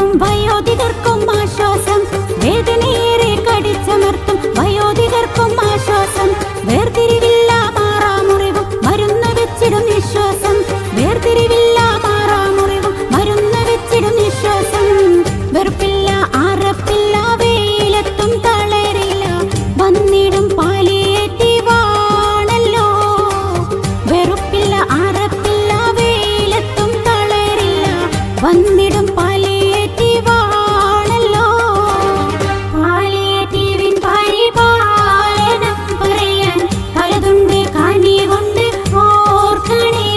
മാറാമുറിവും വയോധികർക്കും ആശ്വാസം. വേദനയേറെ കടിച്ചമർത്തും വയോധികർക്കും ആശ്വാസം. വേർതിരിവില്ല മാറാമുറിവും മരുന്ന് വെച്ചിടും നിശ്വാസം. വേർതിരിവില്ല മാറാമുറിവും മരുന്ന് വെച്ചിടും നിശ്വാസം. വെറുപ്പില്ല ആറപ്പില്ല വെയിലത്തും തളരില്ല വന്നിടും പാലിയേറ്റീവാണല്ലോ. വെറുപ്പില്ല ആറപ്പില്ല വെയിലത്തും തളരില്ല വന്നിടും പാലിയേറ്റീവാണല്ലോ. പാലിയേറ്റീവിൻ പരിപാലനം പറയാൻ പലതുണ്ട് കനിവുണ്ട് ഓർക്കണേ.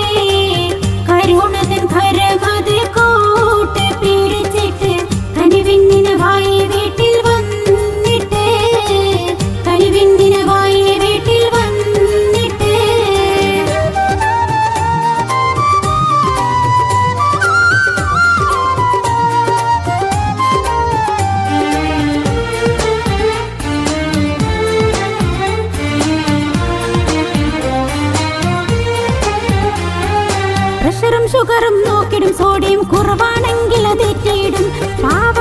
കരുണതൻ കരമത് കൂട്ട് പിടിച്ചിട്ട് കനിവിന്നിനവായി വീട്ടിൽ വന്നിട്ട്. കനിവിന്നിനവായി വീട്ടിൽ വന്നിട്ട്. പ്രഷറും ഷുഗറും നോക്കിടും. സോഡിയം കുറവാണെങ്കിൽ അതെറ്റിയിടും. പാവ